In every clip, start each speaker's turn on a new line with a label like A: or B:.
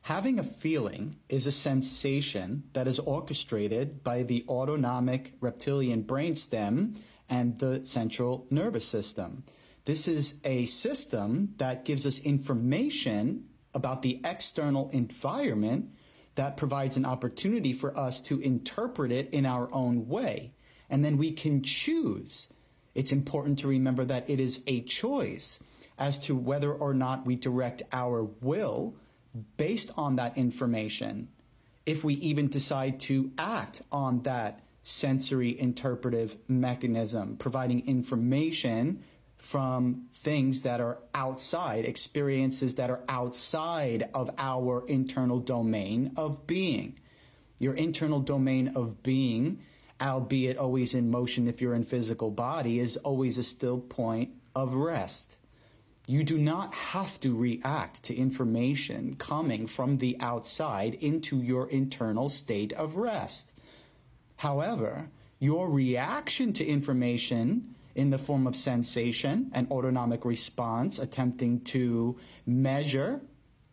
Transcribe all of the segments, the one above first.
A: Having a feeling is a sensation that is orchestrated by the autonomic reptilian brainstem and the central nervous system. This is a system that gives us information about the external environment that provides an opportunity for us to interpret it in our own way. And then we can choose. It's important to remember that it is a choice as to whether or not we direct our will based on that information, if we even decide to act on that sensory interpretive mechanism, providing information from things that are outside, experiences that are outside of our internal domain of being. Your internal domain of being, albeit always in motion if you're in physical body, is always a still point of rest. You do not have to react to information coming from the outside into your internal state of rest. However, your reaction to information in the form of sensation and autonomic response, attempting to measure,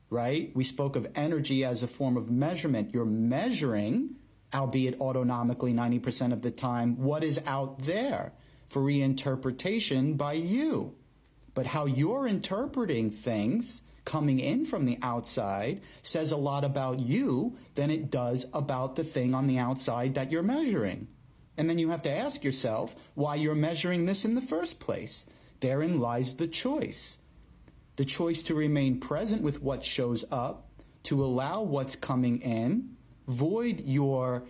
A: right? We spoke of energy as a form of measurement. You're measuring, albeit autonomically 90% of the time, what is out there for reinterpretation by you. But how you're interpreting things coming in from the outside says a lot about you than it does about the thing on the outside that you're measuring. And then you have to ask yourself why you're measuring this in the first place. Therein lies the choice. The choice to remain present with what shows up, to allow what's coming in, void your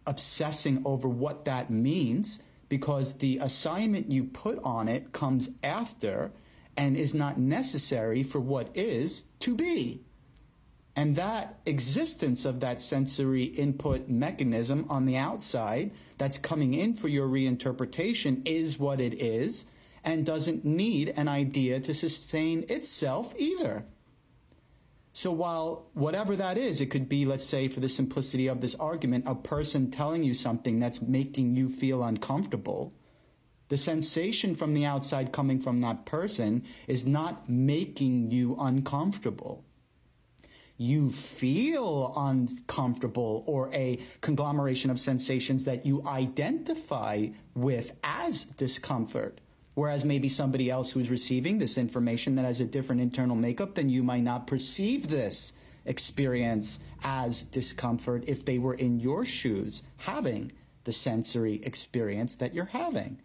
A: obsessing over what that means, because the assignment you put on it comes after and is not necessary for what is to be. And that existence of that sensory input mechanism on the outside that's coming in for your reinterpretation is what it is and doesn't need an idea to sustain itself either. So while whatever that is, it could be, let's say, for the simplicity of this argument, a person telling you something that's making you feel uncomfortable, the sensation from the outside coming from that person is not making you uncomfortable. You feel uncomfortable, or a conglomeration of sensations that you identify with as discomfort. Whereas maybe somebody else who's receiving this information that has a different internal makeup than you might not perceive this experience as discomfort if they were in your shoes having the sensory experience that you're having.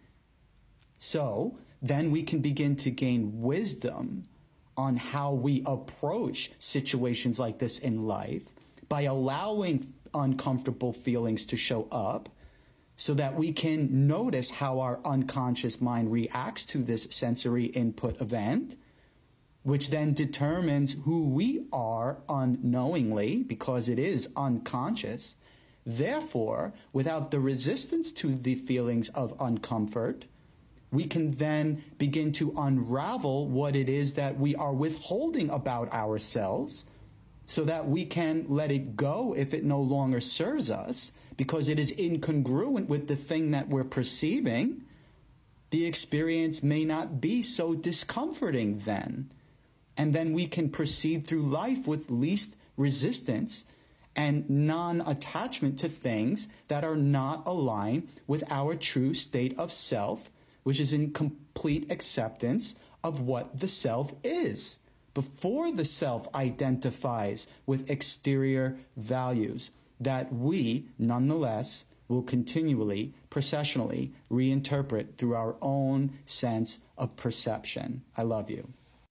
A: So then we can begin to gain wisdom on how we approach situations like this in life by allowing uncomfortable feelings to show up, so that we can notice how our unconscious mind reacts to this sensory input event, which then determines who we are unknowingly, because it is unconscious. Therefore, without the resistance to the feelings of uncomfort, we can then begin to unravel what it is that we are withholding about ourselves, so that we can let it go if it no longer serves us, because it is incongruent with the thing that we're perceiving. The experience may not be so discomforting then. And then we can proceed through life with least resistance and non-attachment to things that are not aligned with our true state of self, which is in complete acceptance of what the self is, before the self identifies with exterior values that we, nonetheless, will continually, processionally reinterpret through our own sense of perception. I love you.